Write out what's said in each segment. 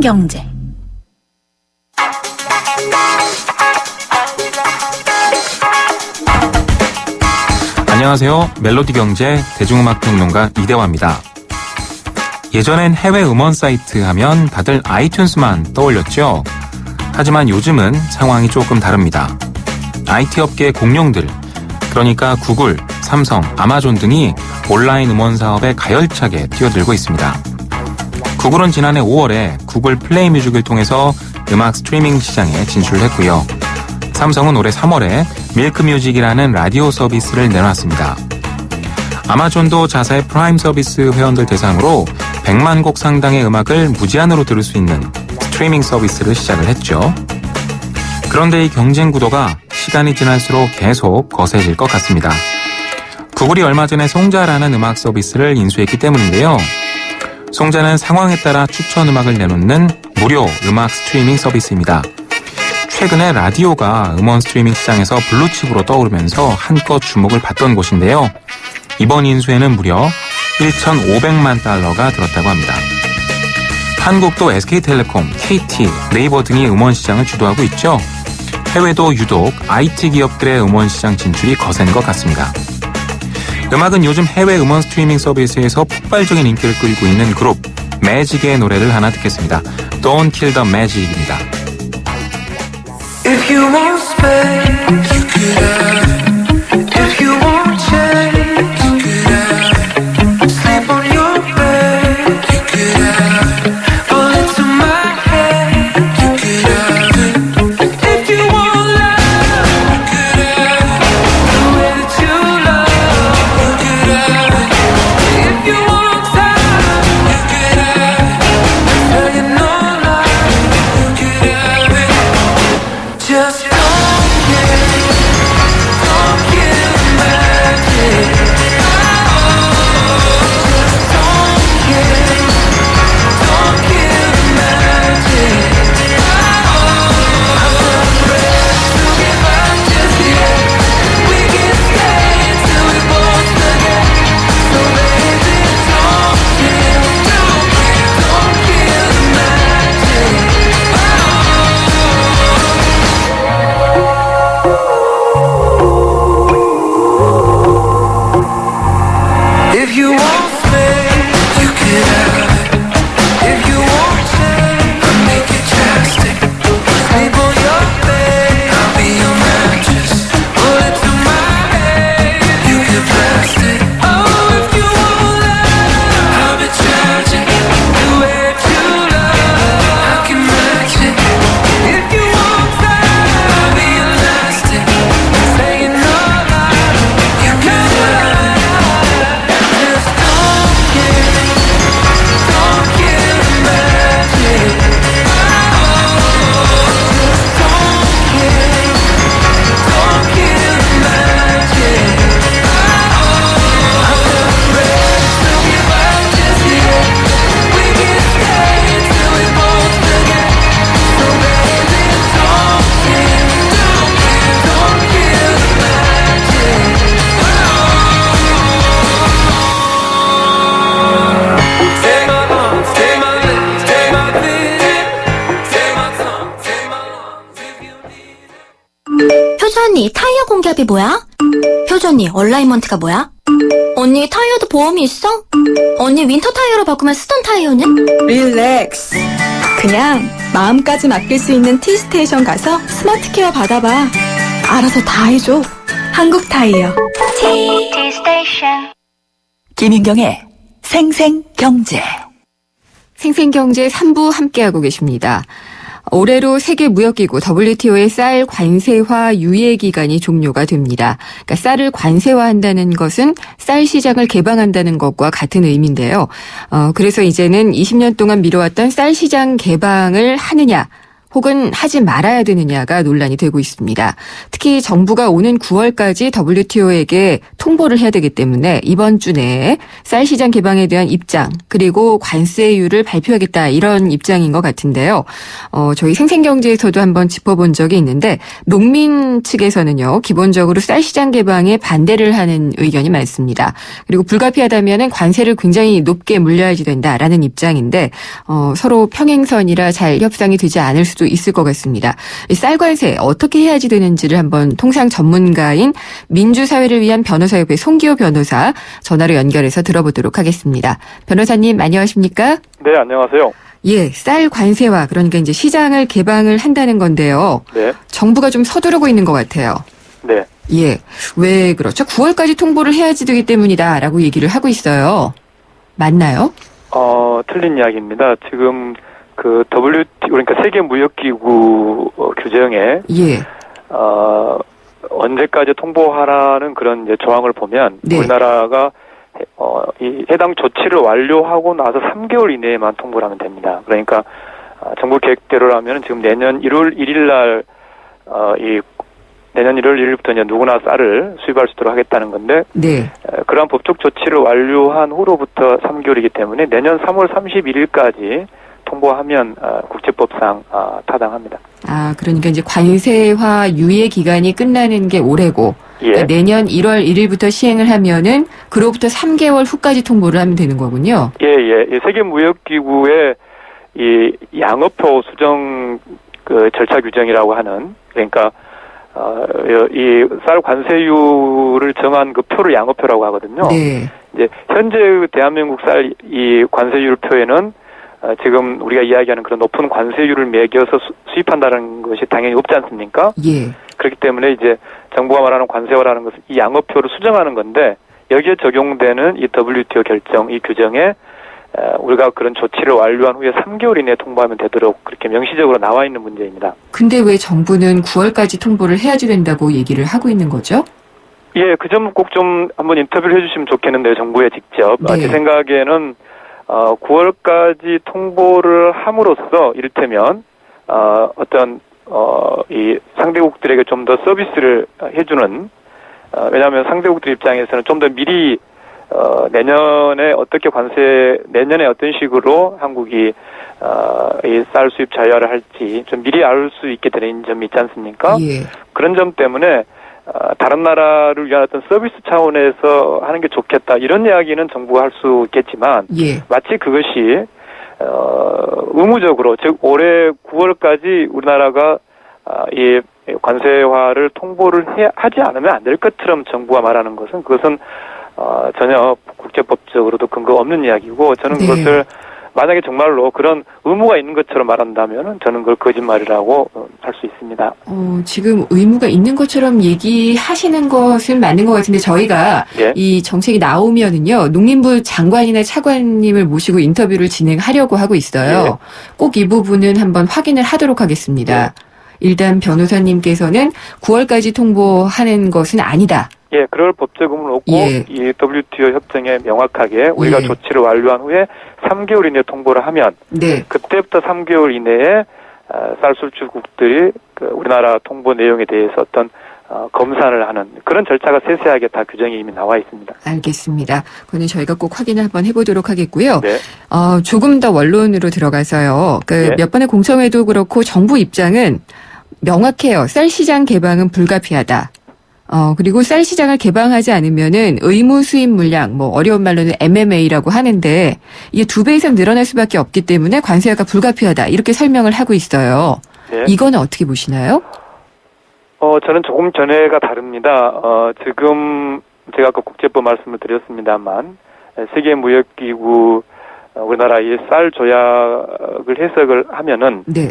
생생경제. 안녕하세요. 멜로디 경제 대중음악 평론가 이대화입니다. 예전엔 해외 음원 사이트 하면 다들 아이튠즈만 떠올렸죠. 하지만 요즘은 상황이 조금 다릅니다. IT 업계 공룡들, 그러니까 구글, 삼성, 아마존 등이 온라인 음원 사업에 가열차게 뛰어들고 있습니다. 구글은 지난해 5월에 구글 플레이 뮤직을 통해서 음악 스트리밍 시장에 진출했고요. 삼성은 올해 3월에 밀크 뮤직이라는 라디오 서비스를 내놨습니다. 아마존도 자사의 프라임 서비스 회원들 대상으로 100만 곡 상당의 음악을 무제한으로 들을 수 있는 스트리밍 서비스를 시작을 했죠. 그런데 이 경쟁 구도가 시간이 지날수록 계속 거세질 것 같습니다. 구글이 얼마 전에 송자라는 음악 서비스를 인수했기 때문인데요. 송자는 상황에 따라 추천 음악을 내놓는 무료 음악 스트리밍 서비스입니다. 최근에 라디오가 음원 스트리밍 시장에서 블루칩으로 떠오르면서 한껏 주목을 받던 곳인데요. 이번 인수에는 무려 1,500만 달러가 들었다고 합니다. 한국도 SK텔레콤, KT, 네이버 등이 음원 시장을 주도하고 있죠. 해외도 유독 IT 기업들의 음원 시장 진출이 거센 것 같습니다. 음악은 요즘 해외 음원 스트리밍 서비스에서 폭발적인 인기를 끌고 있는 그룹 매직의 노래를 하나 듣겠습니다. Don't Kill the Magic입니다. If you want space, you could have. If you want change, you could have. Sleep on your bed, you could have. Bullets in my head, you could have. If you want love, you could have. The way that you love, you could have. If you want time, you could have. Tell you no lie, you could have it. Just don't kill the magic. Just don't kill the magic. I'm not ready to give up just yet. We can stay until we both forget. So baby, don't kill the magic. If you want space, you can have it. If you want change, I'll make it drastic. Sleep on your bed, I'll be your mattress. Bullet to my head, you can blast it. Oh, if you want love, I'll be tragic. The way that you love, I can match it. If you want time, I'll be elastic. Saying no lie, you can have it. Just don't kill the magic. Just don't kill the magic. I'm not ready to give up just yet. We can stay until we both forget. So baby, don't kill the magic. Take my arms, take my lips, take my vision, take my tongue, take my lungs if you need it. 효주 언니, 타이어 공기압이 뭐야? 효주 언니, 얼라이먼트가 뭐야? 언니, 타이어도 보험이 있어? 언니, 윈터 타이어로 바꾸면 쓰던 타이어는? 릴렉스. 그냥 마음까지 맡길 수 있는 T스테이션 가서 스마트 케어 받아봐. 알아서 다 해줘. 한국 타이어. T-스테이션. 김윤경의 생생경제. 생생경제 3부 함께하고 계십니다. 올해로 세계무역기구 WTO의 쌀 관세화 유예 기간이 종료가 됩니다. 그러니까 쌀을 관세화한다는 것은 쌀 시장을 개방한다는 것과 같은 의미인데요. 그래서 이제는 20년 동안 미뤄왔던 쌀 시장 개방을 하느냐 혹은 하지 말아야 되느냐가 논란이 되고 있습니다. 특히 정부가 오는 9월까지 WTO에게 통보를 해야 되기 때문에 이번 주 내에 쌀 시장 개방에 대한 입장 그리고 관세율을 발표하겠다 이런 입장인 것 같은데요. 저희 생생경제에서도 한번 짚어본 적이 있는데 농민 측에서는요. 기본적으로 쌀 시장 개방에 반대를 하는 의견이 많습니다. 그리고 불가피하다면 관세를 굉장히 높게 물려야지 된다라는 입장인데 서로 평행선이라 잘 협상이 되지 않을 수도 있을 것 같습니다. 쌀 관세 어떻게 해야지 되는지를 한번 통상 전문가인 민주사회를 위한 변호사협회 송기호 변호사 전화로 연결해서 들어보도록 하겠습니다. 변호사님 안녕하십니까? 네, 안녕하세요. 예, 쌀 관세와 그러니까 이제 시장을 개방을 한다는 건데요. 네, 정부가 좀 서두르고 있는 것 같아요. 네. 예, 왜 그렇죠? 9월까지 통보를 해야지 되기 때문이다라고 얘기를 하고 있어요. 맞나요? 틀린 이야기입니다. 지금 그 WTO 그러니까 세계무역기구 규정에 예, 언제까지 통보하라는 그런 이제 조항을 보면 네. 우리나라가 이 해당 조치를 완료하고 나서 3개월 이내에만 통보를 하면 됩니다. 그러니까 정부 계획대로라면 지금 내년 1월 1일 날 내년 1월 1일부터 이제 누구나 쌀을 수입할 수 있도록 하겠다는 건데 네. 그러한 법적 조치를 완료한 후로부터 3개월이기 때문에 내년 3월 31일까지 통보하면 국제법상 타당합니다. 그러니까 이제 관세화 유예 기간이 끝나는 게 올해고 예. 그러니까 내년 1월 1일부터 시행을 하면은 그로부터 3개월 후까지 통보를 하면 되는 거군요. 예. 세계무역기구의 이 양어표 수정 그 절차 규정이라고 하는 그러니까 이 쌀 관세율을 정한 그 표를 양어표라고 하거든요. 네. 이제 현재 대한민국 쌀 이 관세율 표에는 지금 우리가 이야기하는 그런 높은 관세율을 매겨서 수입한다는 것이 당연히 없지 않습니까? 예. 그렇기 때문에 이제 정부가 말하는 관세화라는 것은 이 양어표를 수정하는 건데 여기에 적용되는 이 WTO 결정, 이 규정에 우리가 그런 조치를 완료한 후에 3개월 이내에 통보하면 되도록 그렇게 명시적으로 나와 있는 문제입니다. 근데 왜 정부는 9월까지 통보를 해야지 된다고 얘기를 하고 있는 거죠? 예, 그 점 꼭 좀 한번 인터뷰를 해주시면 좋겠는데요, 정부에 직접. 네. 제 생각에는 9월까지 통보를 함으로써 이를테면 이 상대국들에게 좀 더 서비스를 해주는 왜냐하면 상대국들 입장에서는 좀 더 미리 내년에 어떤 식으로 한국이 이 쌀 수입 자유화를 할지 좀 미리 알 수 있게 되는 점이 있지 않습니까? 예. 그런 점 때문에 다른 나라를 위한 어떤 서비스 차원에서 하는 게 좋겠다 이런 이야기는 정부가 할 수 있겠지만 예. 마치 그것이 의무적으로 즉 올해 9월까지 우리나라가 이 관세화를 통보를 하지 않으면 안 될 것처럼 정부가 말하는 것은 그것은 전혀 국제법적으로도 근거 없는 이야기고 저는 네. 그것을 만약에 정말로 그런 의무가 있는 것처럼 말한다면은 저는 그걸 거짓말이라고 할 수 있습니다. 지금 의무가 있는 것처럼 얘기하시는 것은 맞는 것 같은데 저희가 예. 이 정책이 나오면은요 농림부 장관이나 차관님을 모시고 인터뷰를 진행하려고 하고 있어요. 꼭 이 부분은 한번 확인을 하도록 하겠습니다. 일단 변호사님께서는 9월까지 통보하는 것은 아니다. 예, 그럴 법적 의무는 없고 예. 이 WTO 협정에 명확하게 우리가 예. 조치를 완료한 후에 3개월 이내에 통보를 하면 네. 그때부터 3개월 이내에 쌀 수출국들이 그 우리나라 통보 내용에 대해서 어떤 검사를 하는 그런 절차가 세세하게 다 규정이 이미 나와 있습니다. 알겠습니다. 그거는 저희가 꼭 확인을 한번 해보도록 하겠고요. 네. 조금 더 원론으로 들어가서요. 예. 몇 번의 공청회도 그렇고 정부 입장은 명확해요. 쌀 시장 개방은 불가피하다. 그리고 쌀 시장을 개방하지 않으면은 의무 수입 물량, 어려운 말로는 MMA라고 하는데 이게 2배 이상 늘어날 수밖에 없기 때문에 관세화가 불가피하다. 이렇게 설명을 하고 있어요. 네. 이거는 어떻게 보시나요? 저는 조금 전에가 다릅니다. 지금 제가 아까 국제법 말씀을 드렸습니다만 세계무역기구 우리나라 이 쌀 조약을 해석을 하면은 네.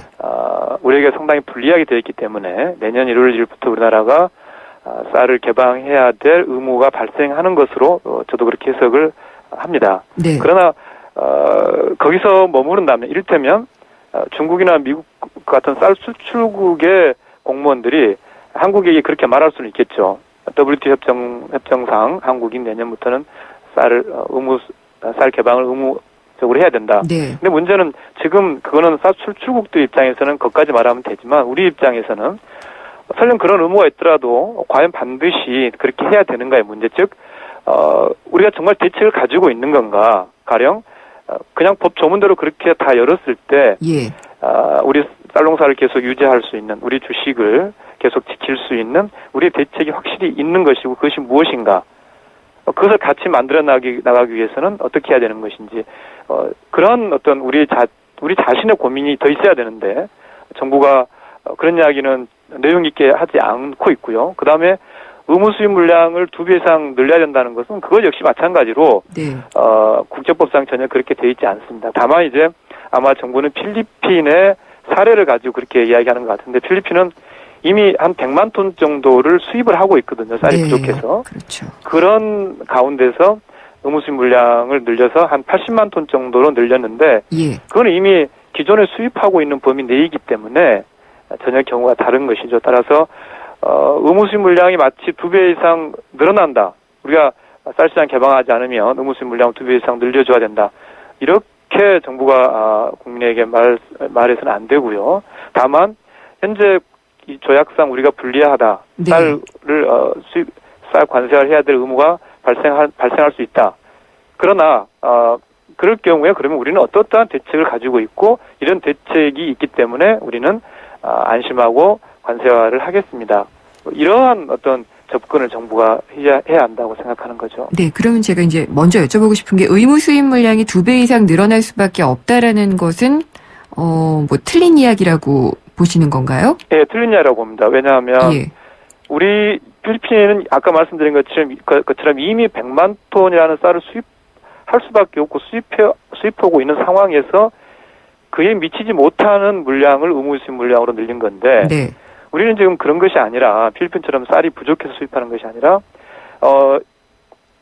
우리에게 상당히 불리하게 되어 있기 때문에 내년 1월 1일부터 우리나라가 쌀을 개방해야 될 의무가 발생하는 것으로 저도 그렇게 해석을 합니다. 네. 그러나 거기서 머무른다면 이를테면 중국이나 미국 같은 쌀 수출국의 공무원들이 한국에게 그렇게 말할 수는 있겠죠. WTO 협정상 한국이 내년부터는 쌀 개방을 적으로 해야 된다. 네. 근데 문제는 지금 그거는 쌀 수출국들 입장에서는 그것까지 말하면 되지만 우리 입장에서는 설령 그런 의무가 있더라도 과연 반드시 그렇게 해야 되는가의 문제. 즉 우리가 정말 대책을 가지고 있는 건가. 가령 그냥 법 조문대로 그렇게 다 열었을 때 예. 우리 쌀농사를 계속 유지할 수 있는 우리 주식을 계속 지킬 수 있는 우리의 대책이 확실히 있는 것이고 그것이 무엇인가. 그것을 같이 만들어 나가기 위해서는 어떻게 해야 되는 것인지 그런 어떤 우리 자신의 고민이 더 있어야 되는데 정부가 그런 이야기는 내용 있게 하지 않고 있고요. 그 다음에 의무 수입 물량을 2배 이상 늘려야 된다는 것은 그것 역시 마찬가지로 네. 국제법상 전혀 그렇게 돼 있지 않습니다. 다만 이제 아마 정부는 필리핀의 사례를 가지고 그렇게 이야기하는 것 같은데 필리핀은 이미 한 100만 톤 정도를 수입을 하고 있거든요. 쌀이 네. 부족해서. 그렇죠. 그런 가운데서 의무 수입 물량을 늘려서 한 80만 톤 정도로 늘렸는데 예. 그건 이미 기존에 수입하고 있는 범위 내이기 때문에 전혀 경우가 다른 것이죠. 따라서 의무 수입 물량이 마치 2배 이상 늘어난다. 우리가 쌀시장 개방하지 않으면 의무 수입 물량을 2배 이상 늘려줘야 된다. 이렇게 정부가 국민에게 말해서는 안 되고요. 다만 현재 이 조약상 우리가 불리하다. 네. 쌀 관세를 해야 될 의무가 발생할 수 있다. 그러나 그럴 경우에 그러면 우리는 어떠한 대책을 가지고 있고 이런 대책이 있기 때문에 우리는 안심하고 관세화를 하겠습니다. 이러한 어떤 접근을 정부가 해야 한다고 생각하는 거죠. 네, 그러면 제가 이제 먼저 여쭤보고 싶은 게 의무 수입 물량이 2배 이상 늘어날 수밖에 없다라는 것은 뭐 틀린 이야기라고 보시는 건가요? 네, 틀린 이야기라고 봅니다. 왜냐하면 예. 우리 필리핀은 아까 말씀드린 것처럼 이미 100만 톤이라는 쌀을 수입할 수밖에 없고 수입하고 있는 상황에서 그에 미치지 못하는 물량을 의무 수입 물량으로 늘린 건데 네. 우리는 지금 그런 것이 아니라 필리핀처럼 쌀이 부족해서 수입하는 것이 아니라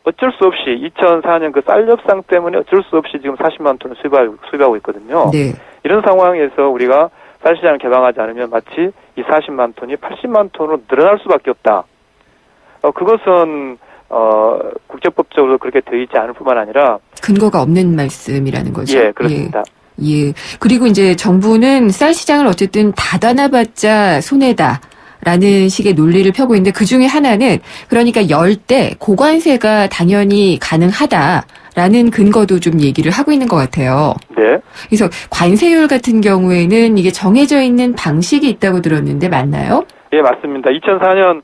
어쩔 수 없이 2004년 그 쌀 협상 때문에 어쩔 수 없이 지금 40만 톤을 수입하고 있거든요. 네. 이런 상황에서 우리가 쌀 시장을 개방하지 않으면 마치 이 40만 톤이 80만 톤으로 늘어날 수밖에 없다. 그것은 국제법적으로 그렇게 되어 있지 않을 뿐만 아니라 근거가 없는 말씀이라는 거죠. 예, 그렇습니다. 예. 그리고 이제 정부는 쌀 시장을 어쨌든 닫아놔봤자 손해다라는 식의 논리를 펴고 있는데 그 중에 하나는 그러니까 열 때 고관세가 당연히 가능하다라는 근거도 좀 얘기를 하고 있는 것 같아요. 네. 그래서 관세율 같은 경우에는 이게 정해져 있는 방식이 있다고 들었는데 맞나요? 예, 맞습니다. 2004년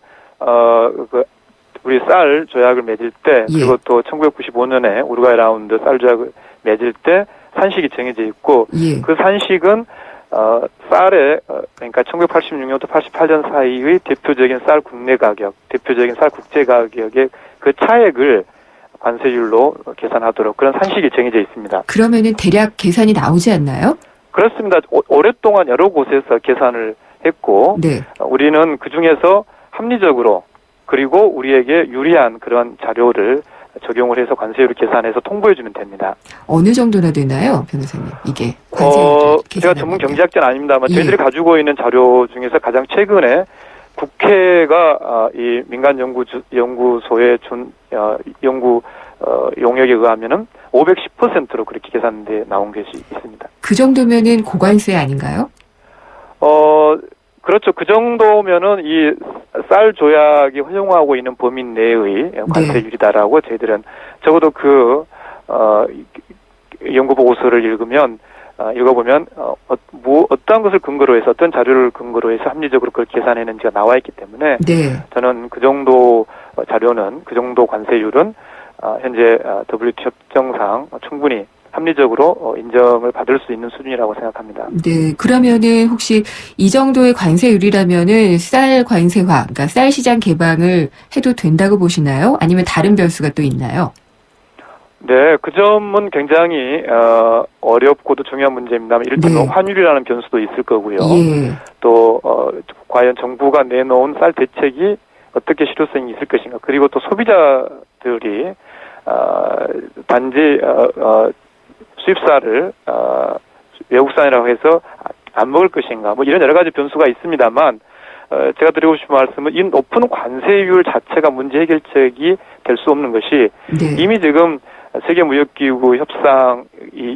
우리 쌀 조약을 맺을 때 예. 그리고 또 1995년에 우루과이 라운드 쌀 조약을 맺을 때 산식이 정해져 있고 예. 그 산식은 쌀의 그러니까 1986년부터 88년 사이의 대표적인 쌀 국내 가격, 대표적인 쌀 국제 가격의 그 차액을 관세율로 계산하도록 그런 산식이 정해져 있습니다. 그러면은 대략 계산이 나오지 않나요? 그렇습니다. 오랫동안 여러 곳에서 계산을 했고 네. 우리는 그 중에서 합리적으로 그리고 우리에게 유리한 그런 자료를 적용을 해서 관세율을 계산해서 통보해주면 됩니다. 어느 정도나 되나요, 변호사님? 이게 관세율을 제가 전문 계산하는데. 경제학자는 아닙니다만 예. 저희들이 가지고 있는 자료 중에서 가장 최근에 국회가 이 민간 연구소의 연구 용역에 의하면은 510%로 그렇게 계산돼 나온 것이 있습니다. 그 정도면은 고관세 아닌가요? 그렇죠. 그 정도면은 이 쌀 조약이 허용하고 있는 범위 내의 관세율이다라고 저희들은 적어도 연구 보고서를 읽어보면 어떤 것을 근거로 해서 어떤 자료를 근거로 해서 합리적으로 그걸 계산했는지가 나와 있기 때문에 네. 저는 그 정도 자료는 그 정도 관세율은 현재 WTO 협정상 충분히 합리적으로 인정을 받을 수 있는 수준이라고 생각합니다. 네. 그러면은 혹시 이 정도의 관세율이라면은 쌀 관세화, 그러니까 쌀 시장 개방을 해도 된다고 보시나요? 아니면 다른 변수가 또 있나요? 네, 그 점은 굉장히 어렵고도 중요한 문제입니다만 이를테면 네. 환율이라는 변수도 있을 거고요. 예. 또 과연 정부가 내놓은 쌀 대책이 어떻게 실효성이 있을 것인가. 그리고 또 소비자들이 단지 수입쌀을 외국산이라고 해서 안 먹을 것인가. 뭐 이런 여러 가지 변수가 있습니다만 제가 드리고 싶은 말씀은 이 높은 관세율 자체가 문제 해결책이 될 수 없는 것이 네. 이미 지금 세계무역기구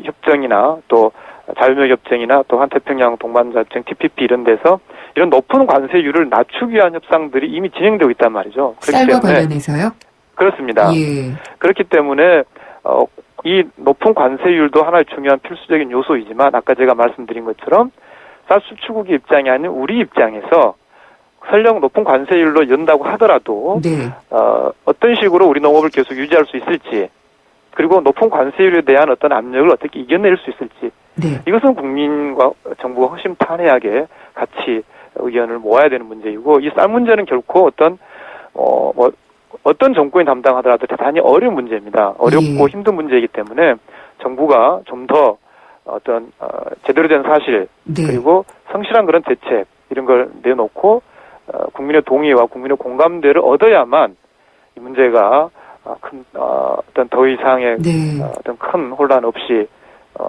협정이나 또 자유무역협정이나 또 한태평양 동반자협정 TPP 이런 데서 이런 높은 관세율을 낮추기 위한 협상들이 이미 진행되고 있단 말이죠. 쌀과 관련해서요? 그렇습니다. 예. 그렇기 때문에 이 높은 관세율도 하나의 중요한 필수적인 요소이지만 아까 제가 말씀드린 것처럼 쌀 수출국의 입장이 아닌 우리 입장에서 설령 높은 관세율로 연다고 하더라도 네. 어떤 식으로 우리 농업을 계속 유지할 수 있을지 그리고 높은 관세율에 대한 어떤 압력을 어떻게 이겨낼 수 있을지 네. 이것은 국민과 정부가 허심탄회하게 같이 의견을 모아야 되는 문제이고 이 쌀 문제는 결코 어떤 정권이 담당하더라도 대단히 어려운 문제입니다. 어렵고 힘든 문제이기 때문에 정부가 좀 더 제대로 된 사실 네. 그리고 성실한 그런 대책 이런 걸 내놓고 국민의 동의와 국민의 공감대를 얻어야만 이 문제가 더 이상의 네. 큰 혼란 없이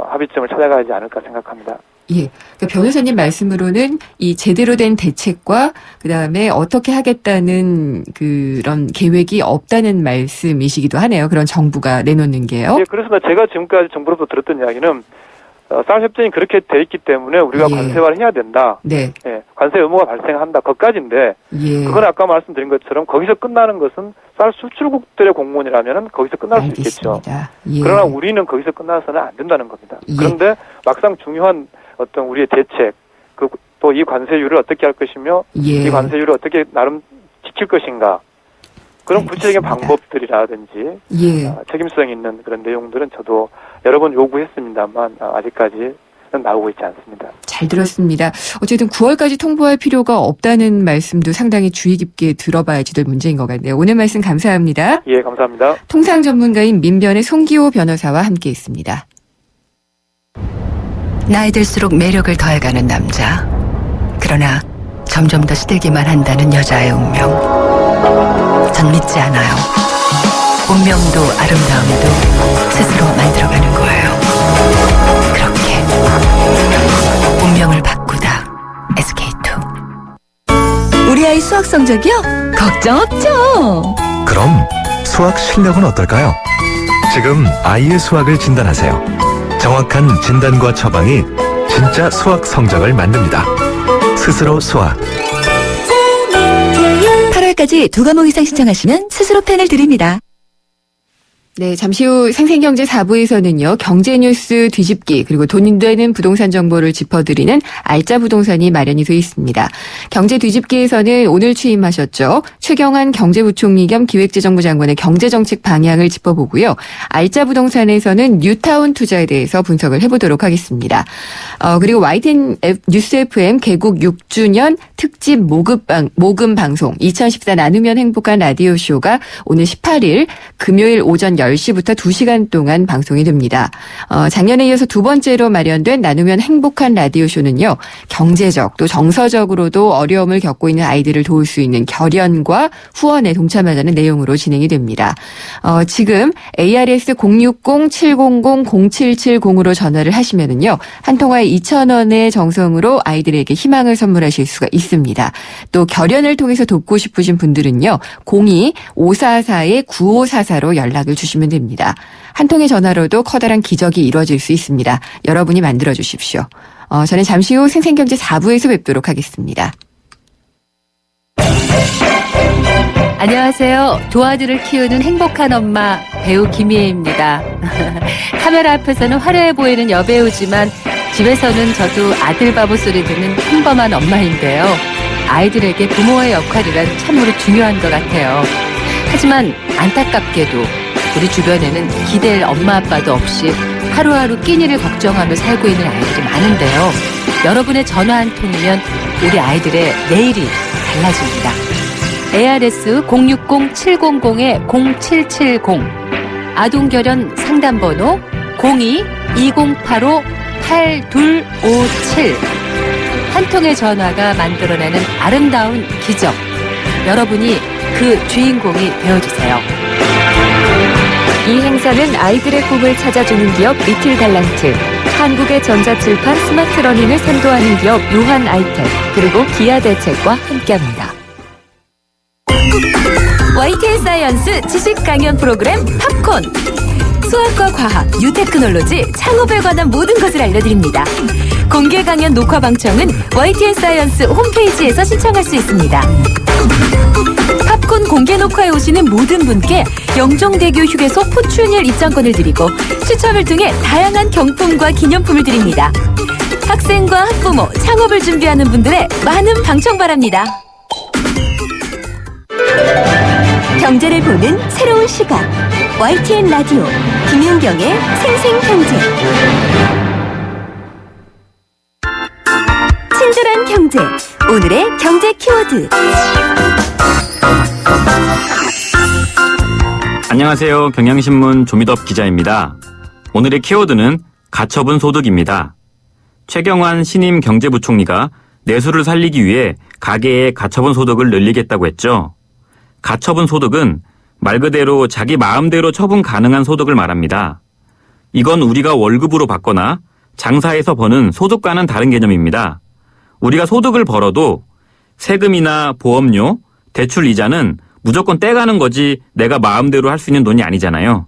합의점을 찾아가지 않을까 생각합니다. 예. 그러니까 변호사님 말씀으로는 이 제대로 된 대책과 그다음에 어떻게 하겠다는 그런 계획이 없다는 말씀이시기도 하네요. 그런 정부가 내놓는 게요. 예, 그래서 제가 지금까지 정부로부터 들었던 이야기는 쌀 협정이 그렇게 돼 있기 때문에 우리가 예. 관세화를 해야 된다. 네. 예, 관세 의무가 발생한다. 그것까지인데 예. 그건 아까 말씀드린 것처럼 거기서 끝나는 것은 쌀 수출국들의 공무원이라면은 거기서 끝날 수 있겠죠. 알겠습니다. 예. 그러나 우리는 거기서 끝나서는 안 된다는 겁니다. 예. 그런데 막상 중요한 어떤 우리의 대책, 또 이 관세율을 어떻게 할 것이며 예. 이 관세율을 어떻게 나름 지킬 것인가 그런 구체적인 알겠습니다. 방법들이라든지 예. 책임성 있는 그런 내용들은 저도 여러 번 요구했습니다만 아직까지는 나오고 있지 않습니다. 잘 들었습니다. 어쨌든 9월까지 통보할 필요가 없다는 말씀도 상당히 주의 깊게 들어봐야지 될 문제인 것 같네요. 오늘 말씀 감사합니다. 예, 감사합니다. 통상 전문가인 민변의 송기호 변호사와 함께했습니다. 나이 들수록 매력을 더해가는 남자. 그러나 점점 더 시들기만 한다는 여자의 운명. 전 믿지 않아요. 운명도 아름다움도 스스로 만들어가는 거예요. 그렇게 운명을 바꾸다. SK2. 우리 아이 수학 성적이요? 걱정 없죠. 그럼 수학 실력은 어떨까요? 지금 아이의 수학을 진단하세요. 정확한 진단과 처방이 진짜 수학 성적을 만듭니다. 스스로 수학. 8월까지 2과목 이상 신청하시면 스스로 펜을 드립니다. 네, 잠시 후 생생경제 4부에서는요, 경제뉴스 뒤집기, 그리고 돈 되는 부동산 정보를 짚어드리는 알짜 부동산이 마련이 되어 있습니다. 경제 뒤집기에서는 오늘 취임하셨죠. 최경환 경제부총리 겸 기획재정부 장관의 경제정책 방향을 짚어보고요. 알짜 부동산에서는 뉴타운 투자에 대해서 분석을 해보도록 하겠습니다. 그리고 YTN 뉴스 FM 개국 6주년 특집 모금 방송 2014 나누면 행복한 라디오쇼가 오늘 18일 금요일 오전 10시부터 2시간 동안 방송이 됩니다. 작년에 이어서 두 번째로 마련된 나누면 행복한 라디오쇼는요. 경제적 또 정서적으로도 어려움을 겪고 있는 아이들을 도울 수 있는 결연과 후원에 동참하자는 내용으로 진행이 됩니다. 지금 ARS 060-700-0770으로 전화를 하시면은요. 한 통화에 2,000원의 정성으로 아이들에게 희망을 선물하실 수가 있습니다. 또 결연을 통해서 돕고 싶으신 분들은요. 02-544-9544로 연락을 주시면 됩니다. 한 통의 전화로도 커다란 기적이 이루어질 수 있습니다. 여러분이 만들어 주십시오. 저는 잠시 후 생생경제 4부에서 뵙도록 하겠습니다. 안녕하세요. 두 아들을 키우는 행복한 엄마 배우 김희애입니다. 카메라 앞에서는 화려해 보이는 여배우지만 집에서는 저도 아들 바보 소리 듣는 평범한 엄마인데요. 아이들에게 부모의 역할이란 참으로 중요한 것 같아요. 하지만 안타깝게도 우리 주변에는 기댈 엄마 아빠도 없이 하루하루 끼니를 걱정하며 살고 있는 아이들이 많은데요. 여러분의 전화 한 통이면 우리 아이들의 내일이 달라집니다. ARS 060-700-0770 아동결연 상담번호 02-2085-8257 한 통의 전화가 만들어내는 아름다운 기적. 여러분이 그 주인공이 되어주세요. 이 행사는 아이들의 꿈을 찾아주는 기업 리틀 갈란트, 한국의 전자칠판 스마트러닝을 선도하는 기업 요한 아이텍, 그리고 기아 대책과 함께합니다. YTN 사이언스 지식 강연 프로그램 팝콘. 수학과 과학, 뉴테크놀로지, 창업에 관한 모든 것을 알려드립니다. 공개 강연 녹화 방청은 YTN 사이언스 홈페이지에서 신청할 수 있습니다. 팝콘 공개 녹화에 오시는 모든 분께 영종대교 휴게소 포춘일 입장권을 드리고 추첨을 통해 다양한 경품과 기념품을 드립니다. 학생과 학부모, 창업을 준비하는 분들의 많은 방청 바랍니다. 경제를 보는 새로운 시각. YTN 라디오 김윤경의 생생경제. 친절한 경제. 오늘의 경제 키워드. 안녕하세요. 경향신문 조미덕 기자입니다. 오늘의 키워드는 가처분 소득입니다. 최경환 신임 경제부총리가 내수를 살리기 위해 가계의 가처분 소득을 늘리겠다고 했죠. 가처분 소득은 말 그대로 자기 마음대로 처분 가능한 소득을 말합니다. 이건 우리가 월급으로 받거나 장사해서 버는 소득과는 다른 개념입니다. 우리가 소득을 벌어도 세금이나 보험료, 대출 이자는 무조건 떼가는 거지 내가 마음대로 할 수 있는 돈이 아니잖아요.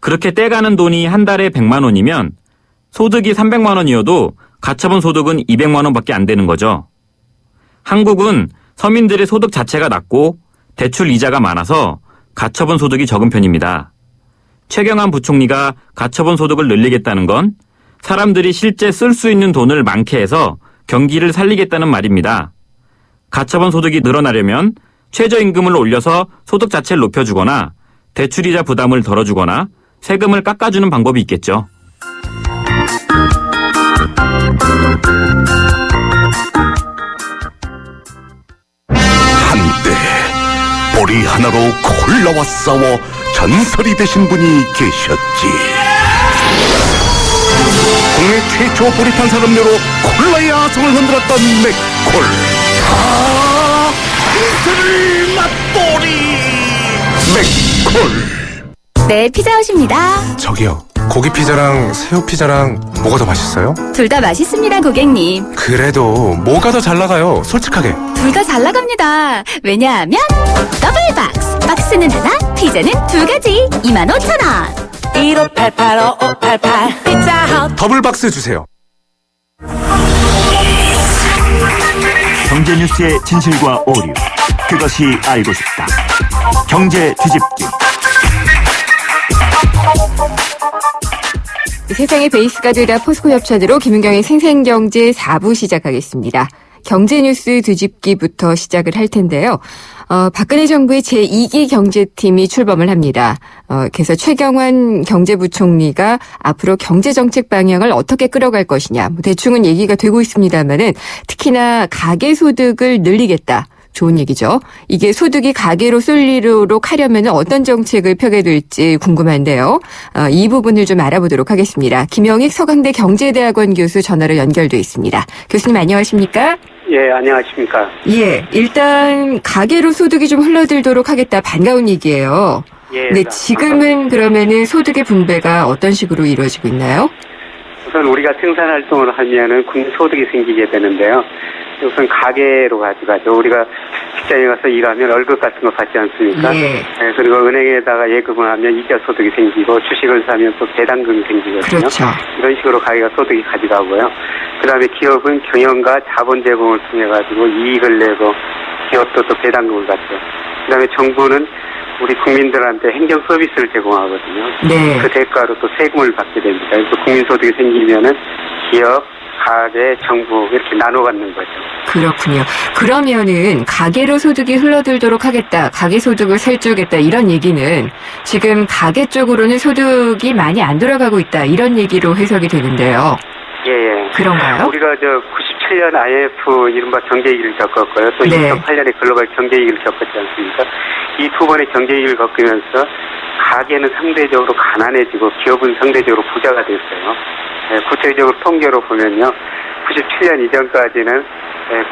그렇게 떼가는 돈이 한 달에 100만 원이면 소득이 300만 원이어도 가처분 소득은 200만 원밖에 안 되는 거죠. 한국은 서민들의 소득 자체가 낮고 대출 이자가 많아서 가처분 소득이 적은 편입니다. 최경환 부총리가 가처분 소득을 늘리겠다는 건 사람들이 실제 쓸 수 있는 돈을 많게 해서 경기를 살리겠다는 말입니다. 가처분 소득이 늘어나려면 최저임금을 올려서 소득 자체를 높여주거나 대출이자 부담을 덜어주거나 세금을 깎아주는 방법이 있겠죠. 한때 보리 하나로 콜라와 싸워 전설이 되신 분이 계셨지. 국내 최초 보리탄 산업료로 콜라의 아성을 흔들었던 맥콜. 인생을 맛보리 맥콜. 네, 피자헛입니다. 저기요, 고기 피자랑 새우 피자랑 뭐가 더 맛있어요? 둘 다 맛있습니다, 고객님. 그래도 뭐가 더 잘 나가요? 솔직하게. 둘 다 잘 나갑니다. 왜냐하면 더블 박스. 박스는 하나, 피자는 두 가지. 25,000원. 15885588 피자헛. 더블 박스 주세요. 경제 뉴스의 진실과 오류, 그것이 알고 싶다. 경제 뒤집기. 세상의 베이스가 되다 포스코 협찬으로 김은경의 생생경제 4부 시작하겠습니다. 경제 뉴스 뒤집기부터 시작을 할 텐데요. 박근혜 정부의 제2기 경제팀이 출범을 합니다. 그래서 최경환 경제부총리가 앞으로 경제정책 방향을 어떻게 끌어갈 것이냐, 대충은 얘기가 되고 있습니다만은 특히나 가계소득을 늘리겠다. 좋은 얘기죠. 이게 소득이 가계로 쏠리도록 하려면 어떤 정책을 펴게 될지 궁금한데요. 이 부분을 좀 알아보도록 하겠습니다. 김영익 서강대 경제대학원 교수 전화로 연결돼 있습니다. 교수님 안녕하십니까? 예, 안녕하십니까? 예, 일단 가계로 소득이 좀 흘러들도록 하겠다. 반가운 얘기예요. 예. 네, 지금은 그러면은 소득의 분배가 어떤 식으로 이루어지고 있나요? 우선 우리가 생산 활동을 하면은 군소득이 생기게 되는데요. 우선 가계로 가져가죠. 우리가 직장에 가서 일하면 월급 같은 거 받지 않습니까? 예. 네, 그리고 은행에다가 예금을 하면 이자 소득이 생기고 주식을 사면 또 배당금이 생기거든요. 그렇죠. 이런 식으로 가계가 소득이 가져가고요. 그다음에 기업은 경영과 자본 제공을 통해 가지고 이익을 내고 기업도 또 배당금을 받죠. 그다음에 정부는 우리 국민들한테 행정 서비스를 제공하거든요. 네. 그 대가로 또 세금을 받게 됩니다. 그래서 국민소득이 생기면은 기업, 가계, 정부 이렇게 나눠 갖는 거죠. 그렇군요. 그러면은 가계로 소득이 흘러들도록 하겠다, 가계 소득을 살주겠다 이런 얘기는 지금 가계 쪽으로는 소득이 많이 안 돌아가고 있다 이런 얘기로 해석이 되는데요. 예. 그런가요? 우리가 97년 IMF 이른바 경제위기를 겪었고요. 또 네. 2008년에 글로벌 경제위기를 겪었지 않습니까? 이 두 번의 경제위기를 겪으면서 가계는 상대적으로 가난해지고 기업은 상대적으로 부자가 됐어요. 구체적으로 통계로 보면요. 97년 이전까지는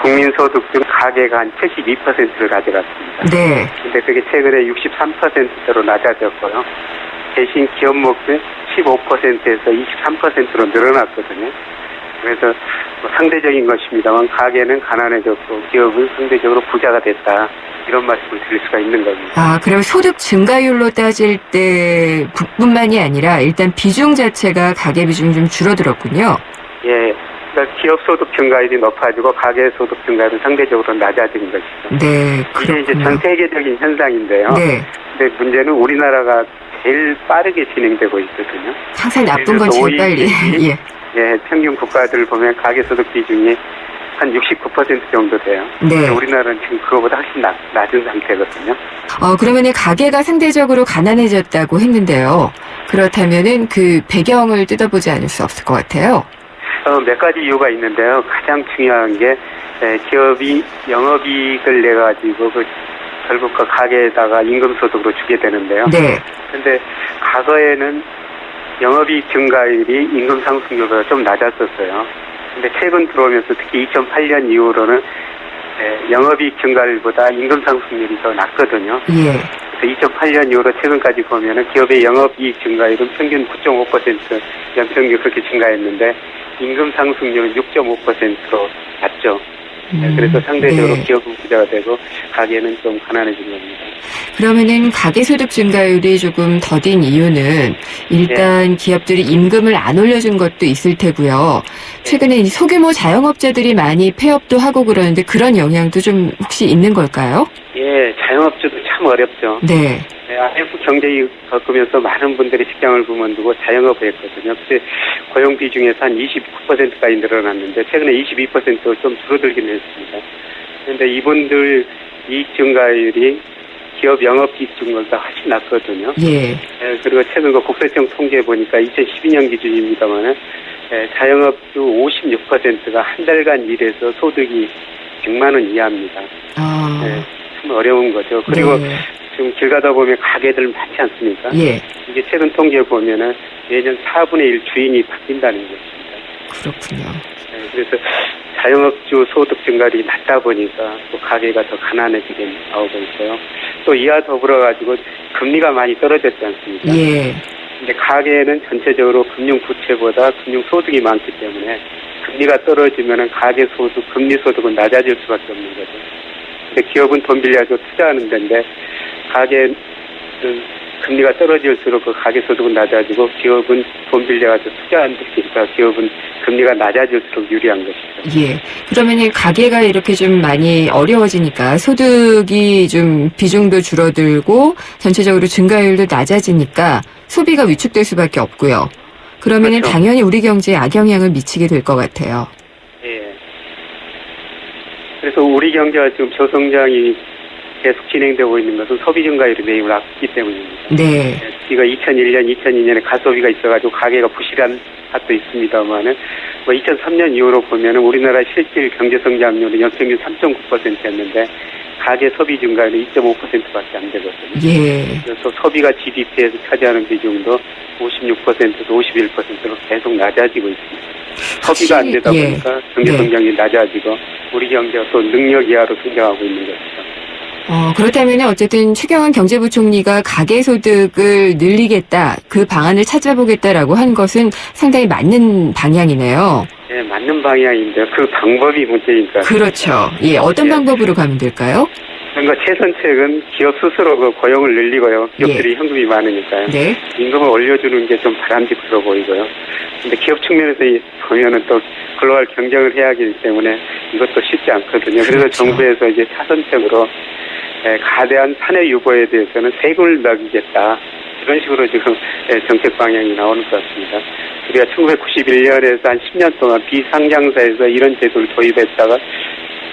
국민소득 중 가계가 한 72%를 가져갔습니다. 네. 근데 그게 최근에 63%로 낮아졌고요. 대신 기업 목표 15%에서 23%로 늘어났거든요. 그래서 뭐 상대적인 것입니다만 가계는 가난해졌고 기업은 상대적으로 부자가 됐다. 이런 말씀을 드릴 수가 있는 겁니다. 아, 그럼 소득 증가율로 따질 때 뿐만이 아니라 일단 비중 자체가 가계 비중이 좀 줄어들었군요. 예. 그러니까 기업 소득 증가율이 높아지고 가계 소득 증가율은 상대적으로 낮아진 것이죠. 네, 이게 이제 전 세계적인 현상인데요. 네. 근데 문제는 우리나라가 제일 빠르게 진행되고 있거든요. 항상 나쁜 건 제일 빨리. 예. 예, 평균 국가들 보면 가계 소득 비중이 한 69% 정도 돼요. 네. 우리나라는 지금 그거보다 훨씬 낮은 상태거든요. 그러면은 가계가 상대적으로 가난해졌다고 했는데요. 그렇다면은 그 배경을 뜯어보지 않을 수 없을 것 같아요. 몇 가지 이유가 있는데요. 가장 중요한 게 기업이 영업이익을 내 가지고 결국 그 가게에다가 임금소득으로 주게 되는데요. 네. 근데 과거에는 영업이익 증가율이 임금 상승률보다 좀 낮았었어요. 근데 최근 들어오면서 특히 2008년 이후로는 영업이익 증가율보다 임금 상승률이 더 낮거든요. 예. 그래서 2008년 이후로 최근까지 보면은 기업의 영업이익 증가율은 평균 9.5% 연평균 그렇게 증가했는데 임금 상승률은 6.5%로 낮죠. 그래서 상대적으로 네. 기업은 부자가 되고 가게는 좀 가난해진 겁니다. 그러면은 가계 소득 증가율이 조금 더딘 이유는 일단 기업들이 임금을 안 올려준 것도 있을 테고요. 최근에 이 소규모 자영업자들이 많이 폐업도 하고 그러는데 그런 영향도 좀 혹시 있는 걸까요? 예, 자영업주도 참 어렵죠. 네. IMF 경제위기 겪으면서 많은 분들이 직장을 그만두고 자영업을 했거든요. 그때 고용 비중에서 한 29%까지 늘어났는데 최근에 22%로 좀 줄어들긴 했습니다. 그런데 이분들 이익 증가율이 기업 영업이익 증가보다 훨씬 낮거든요. 예. 그리고 최근 그 국세청 통계에 보니까 2012년 기준입니다만은 자영업주 56%가 한 달간 일해서 소득이 100만 원 이하입니다. 아. 참 어려운 거죠. 그리고 네. 지금 길 가다 보면 가게들 많지 않습니까? 예. 이게 최근 통계에 보면은 매년 4분의 1 주인이 바뀐다는 것입니다. 그렇군요. 그래서 자영업주 소득 증가율이 낮다 보니까 또 가게가 더 가난해지게 나오고 있어요. 또 이와 더불어 가지고 금리가 많이 떨어졌지 않습니까? 예. 근데 가게는 전체적으로 금융 부채보다 금융 소득이 많기 때문에 금리가 떨어지면은 가계 소득, 금리 소득은 낮아질 수밖에 없는 거죠. 근데 기업은 돈 빌려서 투자하는 데인데 가게는 금리가 떨어질수록 그 가계 소득은 낮아지고 기업은 돈 빌려가지고 투자하는 데니까 기업은 금리가 낮아질수록 유리한 것이죠. 예. 그러면 이 가계가 이렇게 좀 많이 어려워지니까 소득이 좀 비중도 줄어들고 전체적으로 증가율도 낮아지니까 소비가 위축될 수밖에 없고요. 그러면은 그렇죠. 당연히 우리 경제에 악영향을 미치게 될 것 같아요. 예. 그래서 우리 경제가 지금 저성장이 계속 진행되고 있는 것은 소비 증가율이 매우 낮기 때문입니다. 네. 우리가 2001년, 2002년에 가소비가 있어가지고 가계가 부실한 탓도 있습니다만은 2003년 이후로 보면은 우리나라 실질 경제 성장률은 연평균 3.9%였는데 가계 소비 증가율은 2.5%밖에 안 되거든요. 예. 그래서 소비가 GDP에서 차지하는 비중도 56%도 51%로 계속 낮아지고 있습니다. 소비가 안 되다 예. 보니까 경제 성장이 낮아지고 우리 경제가 또 능력 이하로 성장하고 있는 것이죠. 그렇다면 어쨌든 최경환 경제부총리가 가계소득을 늘리겠다, 그 방안을 찾아보겠다라고 한 것은 상당히 맞는 방향이네요. 네, 맞는 방향인데 그 방법이 문제니까. 그렇죠. 예, 어떤 방법으로 가면 될까요? 그러니까 최선책은 기업 스스로 그 고용을 늘리고요. 기업들이 현금이 많으니까요. 네. 임금을 올려주는 게 좀 바람직스러워 보이고요. 근데 기업 측면에서 보면은 또 글로벌 경쟁을 해야 하기 때문에 이것도 쉽지 않거든요. 그래서 그렇죠. 정부에서 이제 차선책으로 가대한 사내 유보에 대해서는 세금을 매기겠다. 이런 식으로 지금 정책 방향이 나오는 것 같습니다. 우리가 1991년에서 한 10년 동안 비상장사에서 이런 제도를 도입했다가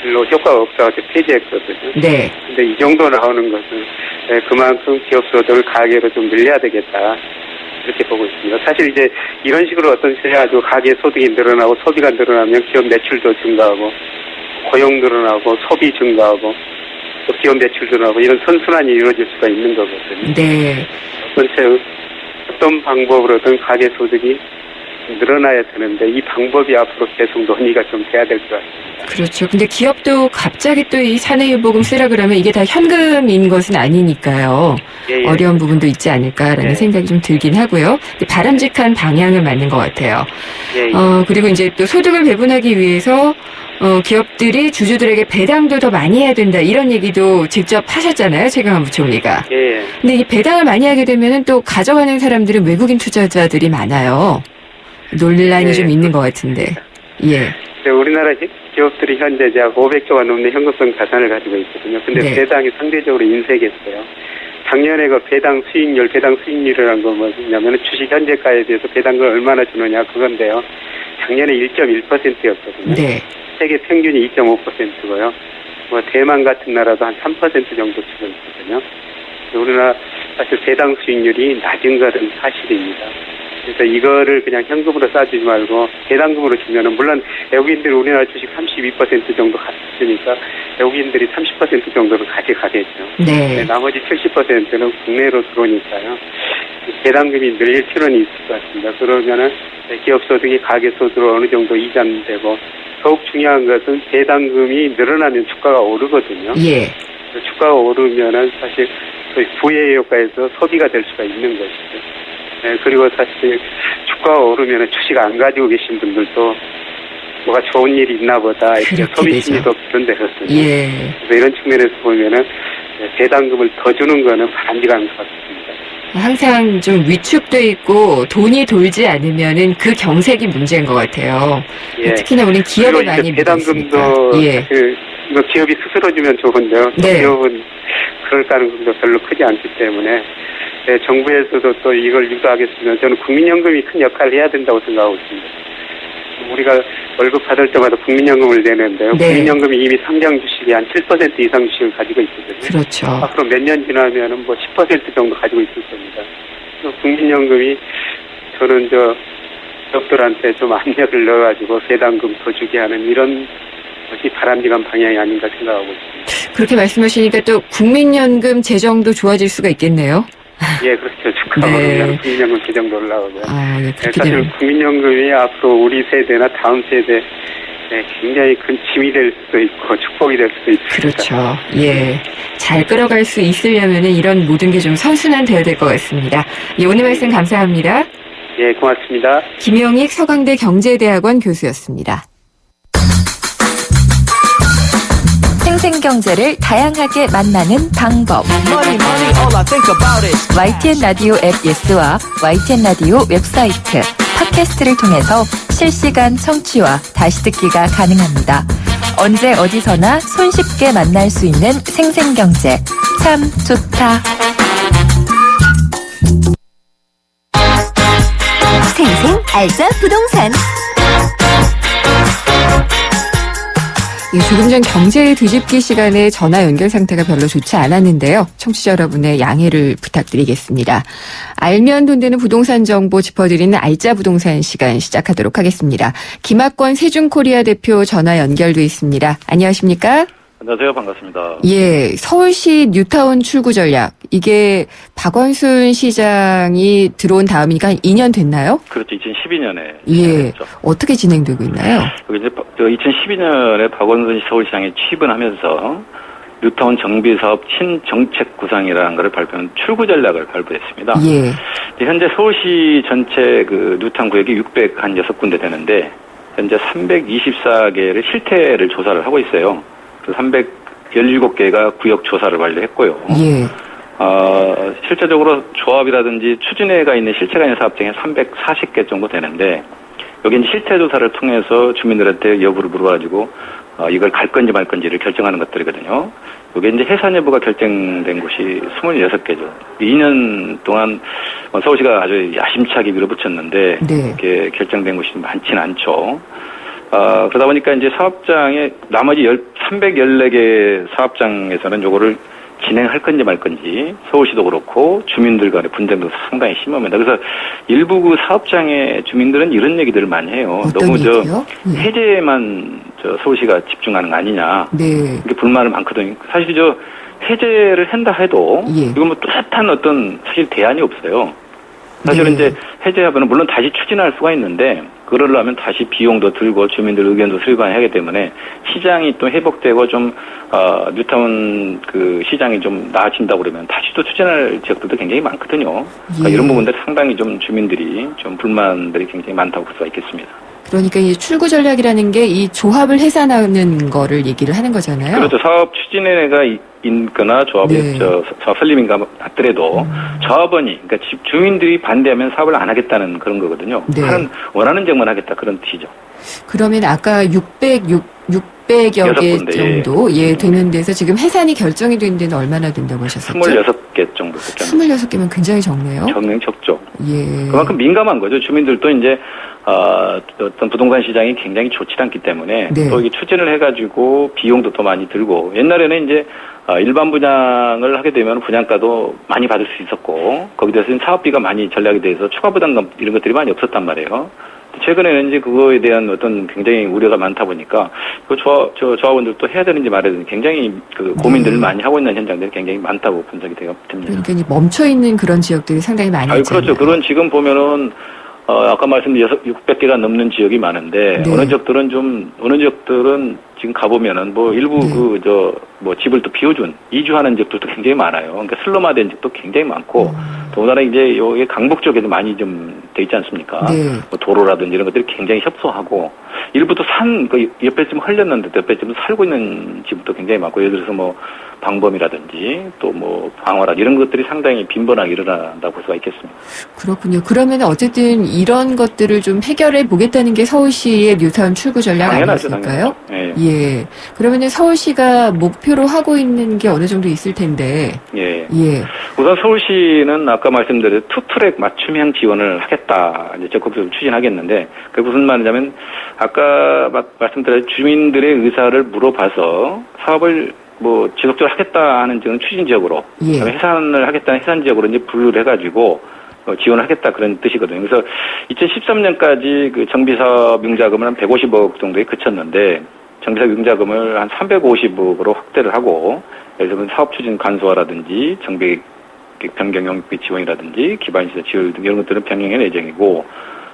별로 효과가 없어가지고 폐지했거든요. 네. 근데 이 정도 나오는 것은 그만큼 기업 소득을 가계로 좀 늘려야 되겠다. 이렇게 보고 있습니다. 사실 이제 이런 식으로 어떤 식으로 해가지고 가계 소득이 늘어나고 소비가 늘어나면 기업 매출도 증가하고 고용 늘어나고 소비 증가하고 또 기업 매출 늘어나고 이런 선순환이 이루어질 수가 있는 거거든요. 네. 어떤 방법으로든 가계 소득이 늘어나야 되는데 이 방법이 앞으로 계속 논의가 좀 돼야 될 것 같습니다. 그렇죠. 근데 기업도 갑자기 또 이 사내유보금 쓰라 그러면 이게 다 현금인 것은 아니니까요. 예, 예. 어려운 부분도 있지 않을까라는 예. 생각이 좀 들긴 하고요. 근데 바람직한 방향을 맞는 것 같아요. 예, 예. 그리고 이제 또 소득을 배분하기 위해서 기업들이 주주들에게 배당도 더 많이 해야 된다 이런 얘기도 직접 하셨잖아요. 최경환 부총리가. 예. 근데 이 배당을 많이 하게 되면은 또 가져가는 사람들은 외국인 투자자들이 많아요. 논란이 예. 좀 있는 것 같은데. 예. 네, 우리나라 기업들이 현재 약 500조가 넘는 현금성 자산을 가지고 있거든요. 근데 네. 배당이 상대적으로 인색했어요. 작년에 그 배당 수익률이라는 건 뭐냐면 주식 현재가에 대해서 배당을 얼마나 주느냐 그건데요. 작년에 1.1%였거든요. 네. 세계 평균이 2.5%고요. 뭐 대만 같은 나라도 한 3% 정도 주고 있거든요. 우리나라 사실 배당 수익률이 낮은 것은 사실입니다. 그래서 이거를 그냥 현금으로 싸주지 말고 배당금으로 주면은 물론 외국인들이 우리나라 주식 32% 정도 가졌으니까 외국인들이 30% 정도를 가져가겠죠. 네. 나머지 70%는 국내로 들어오니까요. 배당금이 늘릴 필요는 있을 것 같습니다. 그러면은 기업 소득이 가계 소득으로 어느 정도 이전되고 더욱 중요한 것은 배당금이 늘어나면 주가가 오르거든요. 예. 주가가 오르면은 사실 부의 효과에서 소비가 될 수가 있는 것이죠. 네, 그리고 사실 주가가 오르면 주식 안 가지고 계신 분들도 뭐가 좋은 일이 있나 보다 이렇게 소비 심리도 그런데거든요. 예. 그래서 이런 측면에서 보면은 배당금을 더 주는 거는 바람직한 것 같습니다. 항상 좀 위축돼 있고 돈이 돌지 않으면은 그 경색이 문제인 것 같아요. 예. 특히나 우리는 기업을 그리고 이제 많이 배당금도 예. 이거 기업이 스스로 주면 좋은데요. 네. 기업은 그럴 가능성도 별로 크지 않기 때문에 정부에서도 또 이걸 유도하겠으면 저는 국민연금이 큰 역할을 해야 된다고 생각하고 있습니다. 우리가 월급 받을 때마다 국민연금을 내는데요. 네. 국민연금이 이미 상장 주식이 한 7% 이상 주식을 가지고 있거든요. 그렇죠. 앞으로 몇 년 지나면은 뭐 10% 정도 가지고 있을 겁니다. 국민연금이 저는 기업들한테 좀 압력을 넣어가지고 배당금 더 주게 하는 이런 것이 바람직한 방향이 아닌가 생각하고 있습니다. 그렇게 말씀하시니까 또 국민연금 재정도 좋아질 수가 있겠네요. 예, 그렇죠. 주가가 네. 오르면 국민연금 재정도 올라오고요. 아, 예, 그렇게 사실 되면. 국민연금이 앞으로 우리 세대나 다음 세대 굉장히 큰 짐이 될 수도 있고 축복이 될 수도 있습니다. 그렇죠. 예. 잘 끌어갈 수 있으려면은 이런 모든 게 좀 선순환되어야 될 것 같습니다. 예, 오늘 말씀 감사합니다. 예, 고맙습니다. 김용익 서강대 경제대학원 교수였습니다. 생생경제를 다양하게 만나는 방법. YTN 라디오 앱 예스와 YTN 라디오 웹사이트, 팟캐스트를 통해서 실시간 청취와 다시 듣기가 가능합니다. 언제 어디서나 손쉽게 만날 수 있는 생생경제. 참 좋다. 생생 알짜 부동산. 예, 조금 전 경제 뒤집기 시간에 전화 연결 상태가 별로 좋지 않았는데요. 청취자 여러분의 양해를 부탁드리겠습니다. 알면 돈 되는 부동산 정보 짚어드리는 알짜 부동산 시간 시작하도록 하겠습니다. 김학권 세준코리아 대표 전화 연결돼 있습니다. 안녕하십니까? 안녕하세요. 반갑습니다. 예, 서울시 뉴타운 출구 전략. 이게 박원순 시장이 들어온 다음이니까 한 2년 됐나요? 그렇죠. 2012년에. 예. 어떻게 진행되고 있나요? 여기 이제 2012년에 박원순 서울시장이 취임을 하면서 뉴타운 정비사업 친정책 구상이라는 것을 발표한 출구 전략을 발표했습니다. 예. 현재 서울시 전체 그 뉴타운 구역이 606군데 되는데 현재 324개의 실태를 조사를 하고 있어요. 317개가 구역 조사를 완료했고요. 예. 실제적으로 조합이라든지 추진회가 있는 실체가 있는 사업장이 340개 정도 되는데 여기 이제 실태 조사를 통해서 주민들한테 여부를 물어가지고 이걸 갈 건지 말 건지를 결정하는 것들이거든요. 여기 이제 해산 여부가 결정된 곳이 26개죠. 2년 동안 서울시가 아주 야심차게 밀어붙였는데 네. 이렇게 결정된 곳이 많지는 않죠. 그러다 보니까 이제 사업장에 나머지 314개 사업장에서는 요거를 진행할 건지 말 건지 서울시도 그렇고 주민들 간의 분쟁도 상당히 심합니다. 그래서 일부 그 사업장의 주민들은 이런 얘기들을 많이 해요. 너무 해제에만 서울시가 집중하는 거 아니냐. 네. 이렇게 불만을 많거든요. 사실 해제를 한다 해도 이건 뭐 뚜렷한 어떤 사실 대안이 없어요. 사실은 이제 해제하면 물론 다시 추진할 수가 있는데 그러려면 다시 비용도 들고 주민들 의견도 수렴하기 때문에 시장이 또 회복되고 좀 뉴타운 그 시장이 좀 나아진다고 그러면 다시 또 추진할 지역들도 굉장히 많거든요. 그러니까 이런 부분들 상당히 좀 주민들이 좀 불만들이 굉장히 많다고 볼 수가 있겠습니다. 그러니까 이 출구 전략이라는 게 이 조합을 해산하는 거를 얘기를 하는 거잖아요. 그렇죠. 사업 추진회가 있거나 조합이 네. 사업 설립인가 하더라도 조합원이 그러니까 주민들이 반대하면 사업을 안 하겠다는 그런 거거든요. 네. 원하는 지역만 하겠다 그런 뜻이죠. 그러면 아까 600여 개 정도 되는 데서 지금 해산이 결정이 된 데는 얼마나 된다고 하셨었죠? 26개 정도. 26개면 굉장히 적네요. 적네요. 적죠. 예. 그만큼 민감한 거죠. 주민들도 이제 어떤 부동산 시장이 굉장히 좋지 않기 때문에 네. 또 이게 추진을 해가지고 비용도 더 많이 들고 옛날에는 이제 일반 분양을 하게 되면 분양가도 많이 받을 수 있었고 거기에 대해서는 사업비가 많이 전략이 돼서 추가 부담감 이런 것들이 많이 없었단 말이에요. 최근에는 이제 그거에 대한 어떤 굉장히 우려가 많다 보니까 그 조합원들도 해야 되는지 말아야 되는지 굉장히 그 고민들을 많이 하고 있는 현장들이 굉장히 많다고 분석이 됩니다. 그러니까 멈춰 있는 그런 지역들이 상당히 많이 있잖아요. 그렇죠. 그런 지금 보면은 아까 말씀드린 600개가 넘는 지역이 많은데 네. 어느 지역들은 지금 가보면은 뭐 일부 집을 또 비워준 이주하는 지역들도 굉장히 많아요. 그러니까 슬럼화된 지역도 굉장히 많고 더군다나 이제 여기 강북 쪽에도 많이 좀 돼 있지 않습니까? 네. 뭐 도로라든지 이런 것들이 굉장히 협소하고 일부 또 그 옆에 좀 흘렸는데 옆에 좀 살고 있는 집도 굉장히 많고 예를 들어서 뭐 방범이라든지 또 뭐 방화라 이런 것들이 상당히 빈번하게 일어난다고 볼 수가 있겠습니다. 그렇군요. 그러면 어쨌든 이런 것들을 좀 해결해 보겠다는 게 서울시의 뉴타운 출구 전략 아니었을까요? 네. 예. 그러면은 서울시가 목표로 하고 있는 게 어느 정도 있을 텐데. 예. 예. 우선 서울시는 아까 말씀드린 투트랙 맞춤형 지원을 하겠다. 이제 적극적으로 추진하겠는데 그게 무슨 말이냐면 아까 말씀드린 주민들의 의사를 물어봐서 사업을 뭐 지속적으로 하겠다 하는 지역은 추진 지역으로 해산을 하겠다는 해산 지역으로 이제 분류를 해가지고 지원을 하겠다 그런 뜻이거든요. 그래서 2013년까지 그 정비사업 융자금은 한 150억 정도에 그쳤는데 정비사업 융자금을 한 350억으로 확대를 하고 예를 들면 사업 추진 간소화라든지 정비 변경 영역비 지원이라든지 기반시설 지원 등 이런 것들은 변경할 예정이고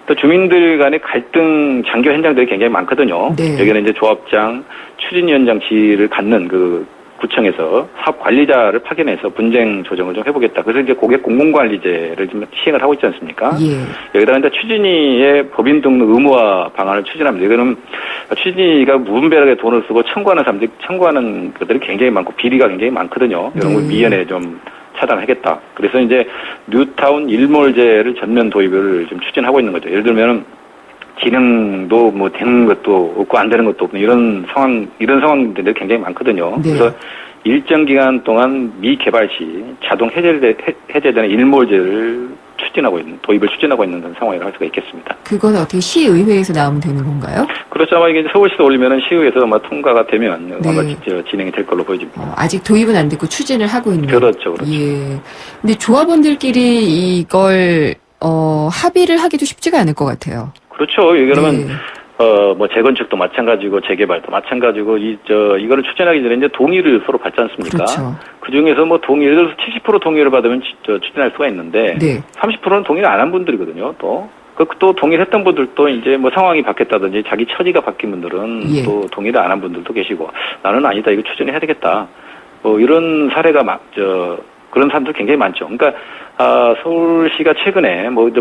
또 주민들 간의 갈등 장교 현장들이 굉장히 많거든요. 네. 여기는 이제 조합장, 추진위원장 지위를 갖는 그 구청에서 사업 관리자를 파견해서 분쟁 조정을 좀 해보겠다. 그래서 이제 고객 공공관리제를 좀 시행을 하고 있지 않습니까? 예. 여기다가 이제 추진위의 법인 등록 의무화 방안을 추진합니다. 이거는 추진위가 무분별하게 돈을 쓰고 청구하는 것들이 굉장히 많고 비리가 굉장히 많거든요. 이런 걸 미연에 좀 차단하겠다. 그래서 이제 뉴타운 일몰제를 전면 도입을 좀 추진하고 있는 거죠. 예를 들면은 진행도 뭐 되는 것도 없고 안 되는 것도 없는 이런 상황들이 굉장히 많거든요. 네. 그래서 일정 기간 동안 미개발 시 자동 해제되는 일몰제를 도입을 추진하고 있는 상황이라고 할 수가 있겠습니다. 그건 어떻게 시의회에서 나오면 되는 건가요? 그렇죠. 아마 이게 서울시에 올리면은 시의회에서 아마 통과가 되면 아마 진행이 될 걸로 보여집니다. 아직 도입은 안 됐고 추진을 하고 있는. 그렇죠. 예. 근데 조합원들끼리 이걸 합의를 하기도 쉽지가 않을 것 같아요. 그렇죠. 이거는 뭐 재건축도 마찬가지고 재개발도 마찬가지고 이거를 추진하기 전에 이제 동의를 서로 받지 않습니까? 그렇죠. 그 중에서 뭐 예를 들어서 70% 동의를 받으면 추진할 수가 있는데 30%는 동의를 안 한 분들이거든요. 또 동의를 했던 분들도 이제 뭐 상황이 바뀌었다든지 자기 처지가 바뀐 분들은 또 동의를 안 한 분들도 계시고 나는 아니다 이거 추진해야 되겠다. 뭐 이런 사례가 그런 사람들 굉장히 많죠. 그러니까 서울시가 최근에 뭐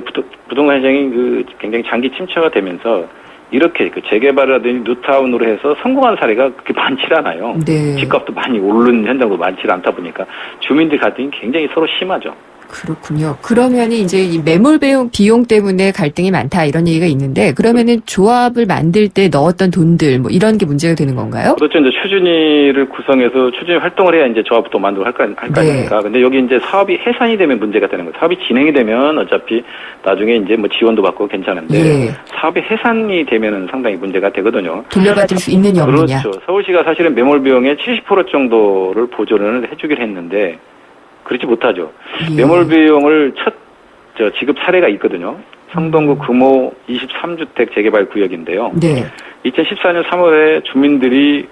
부동산 시장이 굉장히 장기 침체가 되면서 이렇게 재개발이라든지 뉴타운으로 해서 성공한 사례가 그렇게 많지 않아요. 네. 집값도 많이 오른 현장도 많지 않다 보니까 주민들 갈등이 굉장히 서로 심하죠. 그렇군요. 그러면은 이제 이 매몰 비용 때문에 갈등이 많다 이런 얘기가 있는데 그러면은 조합을 만들 때 넣었던 돈들 뭐 이런 게 문제가 되는 건가요? 그렇죠. 이제 추진위를 구성해서 추진 활동을 해야 이제 조합도 만들고 할 거 아닙니까? 근데 여기 이제 사업이 해산이 되면 문제가 되는 거예요. 사업이 진행이 되면 어차피 나중에 이제 뭐 지원도 받고 괜찮은데 사업이 해산이 되면은 상당히 문제가 되거든요. 돌려받을 수 있느냐 없느냐. 그렇죠. 서울시가 사실은 매몰 비용의 70% 정도를 보조를 해주긴 했는데 그렇지 못하죠. 매몰 비용을 지급 사례가 있거든요. 성동구 금호 23주택 재개발 구역인데요. 2014년 3월에 주민들이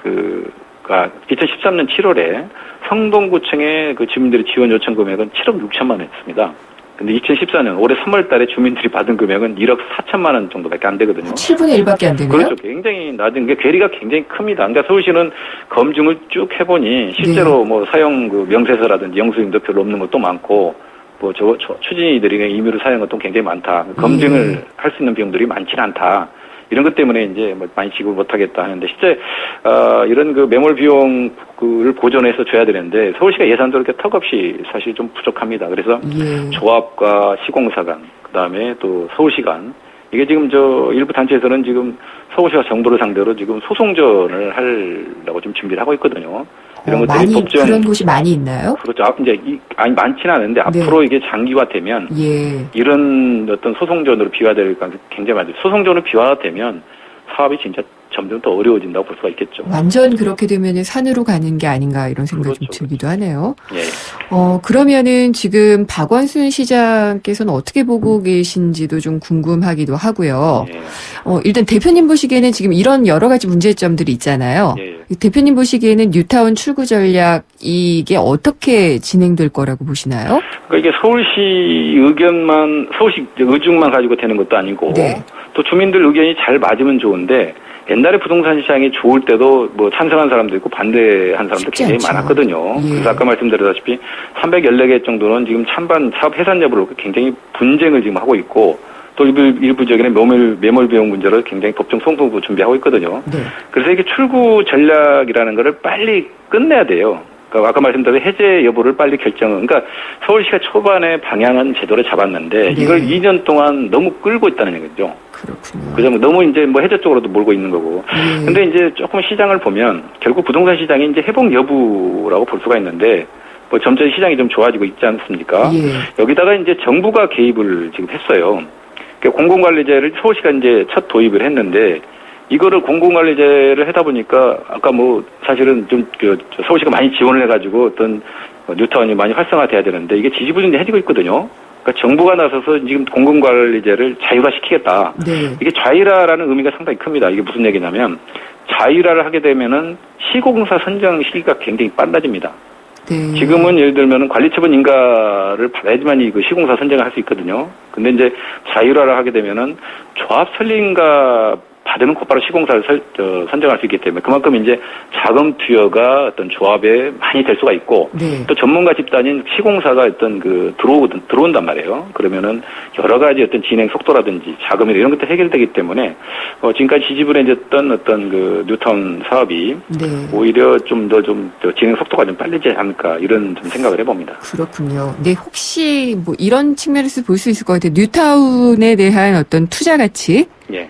2013년 7월에 성동구청에 그 주민들의 지원 요청 금액은 7억 6천만 원이었습니다. 근데 2014년 올해 3월 달에 주민들이 받은 금액은 1억 4천만 원 정도밖에 안 되거든요. 7분의 1밖에 안 되네요. 그렇죠. 굉장히 낮은 게 괴리가 굉장히 큽니다. 그러니까 서울시는 검증을 쭉 해보니 실제로 뭐 사용 그 명세서라든지 영수증도 별로 없는 것도 많고 뭐 추진이들이 임의로 사용한 것도 굉장히 많다. 검증을 할 수 있는 비용들이 많지는 않다. 이런 것 때문에 이제 뭐 많이 지급을 못하겠다 하는데 실제 이런 그 매몰 비용을 보존해서 줘야 되는데 서울시가 예산도 이렇게 턱없이 사실 좀 부족합니다. 그래서 조합과 시공사 간 그다음에 또 서울시 간 이게 지금 일부 단체에서는 지금 서울시와 정부를 상대로 지금 소송전을 하려고 좀 준비를 하고 있거든요. 이런 것들이 많이 법정 그런 곳이 많이 있나요? 그렇죠. 이제 아니 많지는 않은데 앞으로 이게 장기화되면 이런 어떤 소송전으로 비화될 가능성이 굉장히 많죠. 소송전으로 비화되면 사업이 진짜 점점 더 어려워진다고 볼 수가 있겠죠. 완전 그렇게 되면은 산으로 가는 게 아닌가 이런 생각이 좀 들기도 하네요. 예. 그러면은 지금 박원순 시장께서는 어떻게 보고 계신지도 좀 궁금하기도 하고요. 일단 대표님 보시기에는 지금 이런 여러 가지 문제점들이 있잖아요. 대표님 보시기에는 뉴타운 출구 전략 이게 어떻게 진행될 거라고 보시나요? 그러니까 이게 서울시 서울시 의중만 가지고 되는 것도 아니고 또 주민들 의견이 잘 맞으면 좋은데 옛날에 부동산 시장이 좋을 때도 뭐 찬성한 사람도 있고 반대한 사람도 굉장히 많았거든요. 그래서 아까 말씀드렸다시피 314개 정도는 지금 찬반 사업 해산 여부를 놓고 굉장히 분쟁을 지금 하고 있고 또 일부 지역에는 매몰 비용 문제로 굉장히 법정 소송도 준비하고 있거든요. 그래서 이게 출구 전략이라는 거를 빨리 끝내야 돼요. 그러니까 아까 말씀드린 해제 여부를 빨리 그러니까 서울시가 초반에 방향은 제대로 잡았는데 이걸 2년 동안 너무 끌고 있다는 얘기죠. 그렇군요. 그죠? 너무 이제 뭐 해제 쪽으로도 몰고 있는 거고. 근데 이제 조금 시장을 보면 결국 부동산 시장이 이제 회복 여부라고 볼 수가 있는데 뭐 점점 시장이 좀 좋아지고 있지 않습니까? 여기다가 이제 정부가 개입을 지금 했어요. 그러니까 공공관리제를 서울시가 이제 첫 도입을 했는데 이거를 공공관리제를 하다 보니까 아까 뭐 사실은 좀 서울시가 많이 지원을 해가지고 어떤 뉴타운이 많이 활성화돼야 되는데 이게 지지부진해지고 있거든요. 그러니까 정부가 나서서 지금 공공관리제를 자율화시키겠다. 이게 자율화라는 의미가 상당히 큽니다. 이게 무슨 얘기냐면 자율화를 하게 되면은 시공사 선정 시기가 굉장히 빨라집니다. 지금은 예를 들면은 관리처분 인가를 받아야지만 이 시공사 선정을 할 수 있거든요. 근데 이제 자율화를 하게 되면은 조합 설립인가 받으면 곧바로 시공사를 선정할 수 있기 때문에 그만큼 이제 자금 투여가 어떤 조합에 많이 될 수가 있고 또 전문가 집단인 시공사가 어떤 들어온단 말이에요. 그러면은 여러 가지 어떤 진행 속도라든지 자금이나 이런 것도 해결되기 때문에 지금까지 지지부진했던 어떤 그 뉴타운 사업이 오히려 좀 더 진행 속도가 좀 빨리지 않을까 이런 좀 생각을 해봅니다. 그렇군요. 네, 혹시 뭐 이런 측면에서 볼 수 있을 것 같아요. 뉴타운에 대한 어떤 투자 가치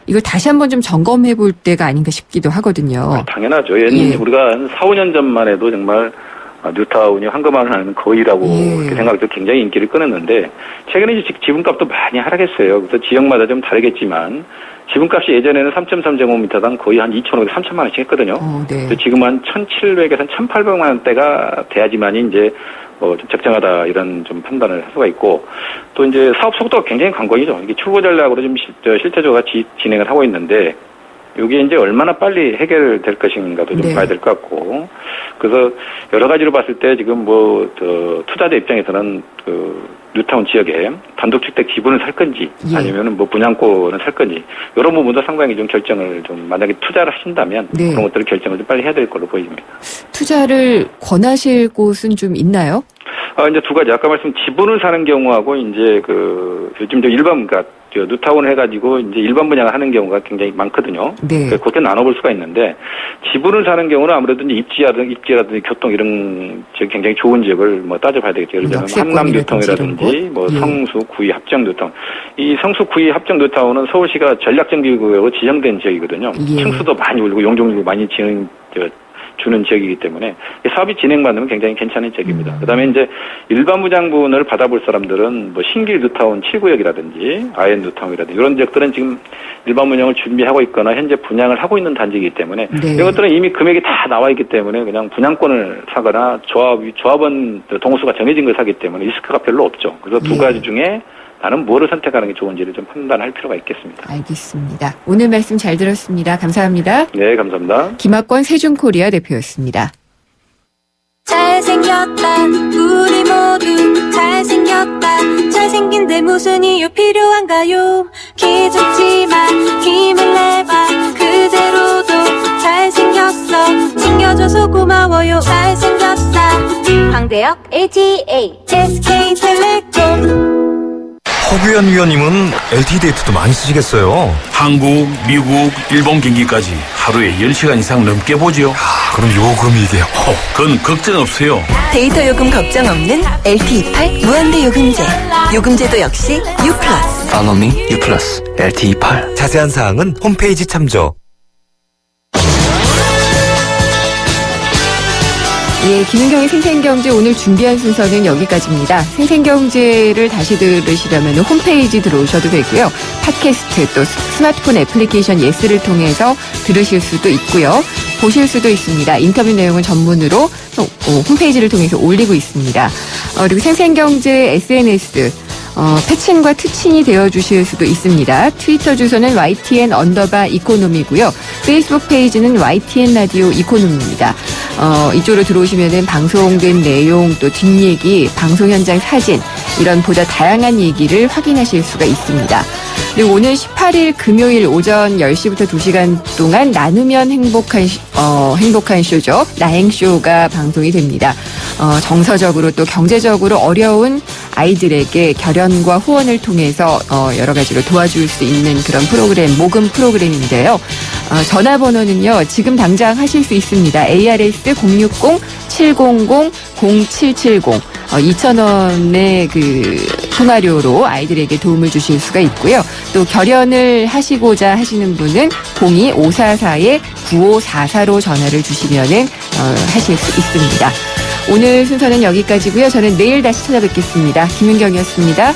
이걸 다시 한번 좀 점검해 볼 때가 아닌가 싶기도 하거든요. 당연하죠. 우리가 한 4, 5년 전만 해도 정말 뉴타운이 황금알을 하는 거위라고 이렇게 생각해서 굉장히 인기를 끌었는데 최근에 이제 지분값도 많이 하락했어요. 그래서 지역마다 좀 다르겠지만 지분값이 예전에는 3.3제곱미터당 거의 한 2,500, 3,000만 원씩 했거든요. 지금 한 1,700에서 1,800만 원대가 돼야지만이 이제 좀 적정하다 이런 좀 판단을 할 수가 있고 또 이제 사업 속도가 굉장히 관건이죠. 이게 출구 전략으로 좀 실제적으로 진행을 하고 있는데 이게 이제 얼마나 빨리 해결될 것인가도 좀 봐야 될 것 같고 그래서 여러 가지로 봤을 때 지금 투자자 입장에서는 뉴타운 지역에 단독주택 지분을 살 건지 아니면은 분양권을 살 건지 이런 부분도 상당히 좀 결정을 좀 만약에 투자를 하신다면 그런 것들을 결정을 좀 빨리 해야 될 걸로 보입니다. 투자를 권하실 곳은 좀 있나요? 이제 두 가지 아까 말씀 지분을 사는 경우하고 이제 요즘 일반 뉴타운 해가지고 이제 일반 분양을 하는 경우가 굉장히 많거든요. 그렇게 나눠볼 수가 있는데 지분을 사는 경우는 아무래도 이제 입지라든지 교통 이런 지역 굉장히 좋은 지역을 따져봐야 되겠죠. 예를 들면 한남 뉴타운이라든지 성수 구의 합정 뉴타운. 이 성수 구의 합정 뉴타운은 서울시가 전략정비구역으로 지정된 지역이거든요. 층수도 많이 올리고 용적률도 많이 주는 지역이기 때문에 사업이 진행받으면 굉장히 괜찮은 지역입니다. 그다음에 이제 일반 분양분을 받아볼 사람들은 신길 뉴타운 7구역이라든지 아현 뉴타운이라든지 이런 지역들은 지금 일반 분양을 준비하고 있거나 현재 분양을 하고 있는 단지이기 때문에 이런 것들은 이미 금액이 다 나와 있기 때문에 그냥 분양권을 사거나 조합원 동호수가 정해진 걸 사기 때문에 리스크가 별로 없죠. 그래서 두 가지 중에 나는 뭐를 선택하는 게 좋은지를 좀 판단할 필요가 있겠습니다. 알겠습니다. 오늘 말씀 잘 들었습니다. 감사합니다. 네, 감사합니다. 김학권 세준코리아 대표였습니다. 잘생겨 잘생겼다 우리 모두 잘생겼다 잘생긴데 무슨 이유 필요한가요 기죽지만 힘을 내봐 그대로도 잘생겼어 챙겨줘서 고마워요 잘생겼다 황대역 ATA SK텔레콤 허규현 위원님은 LTE 데이트도 많이 쓰시겠어요? 한국, 미국, 일본 경기까지 하루에 10시간 이상 넘게 보지요. 그럼 요금이 이게 그건 걱정 없어요. 데이터 요금 걱정 없는 LTE8 무한대 요금제. 요금제도 역시 U+. Follow me, U+, LTE8. 자세한 사항은 홈페이지 참조. 예, 김은경의 생생경제 오늘 준비한 순서는 여기까지입니다. 생생경제를 다시 들으시려면 홈페이지 들어오셔도 되고요. 팟캐스트 또 스마트폰 애플리케이션 예스를 통해서 들으실 수도 있고요. 보실 수도 있습니다. 인터뷰 내용은 전문으로 홈페이지를 통해서 올리고 있습니다. 그리고 생생경제 SNS 패친과 트친이 되어주실 수도 있습니다. 트위터 주소는 YTN_이코노미고요. 페이스북 페이지는 YTN 라디오 이코노미입니다. 이쪽으로 들어오시면은 방송된 내용 또 뒷얘기, 방송 현장 사진 이런 보다 다양한 얘기를 확인하실 수가 있습니다. 그리고 오늘 18일 금요일 오전 10시부터 2시간 동안 나누면 행복한 쇼죠. 나행쇼가 방송이 됩니다. 정서적으로 또 경제적으로 어려운 아이들에게 결연과 후원을 통해서 여러 가지로 도와줄 수 있는 그런 프로그램, 모금 프로그램인데요. 전화번호는요, 지금 당장 하실 수 있습니다. ARS 060-700-0770. 2,000원의 그 통화료로 아이들에게 도움을 주실 수가 있고요. 또 결연을 하시고자 하시는 분은 02-544-9544로 전화를 주시면은 하실 수 있습니다. 오늘 순서는 여기까지고요. 저는 내일 다시 찾아뵙겠습니다. 김은경이었습니다.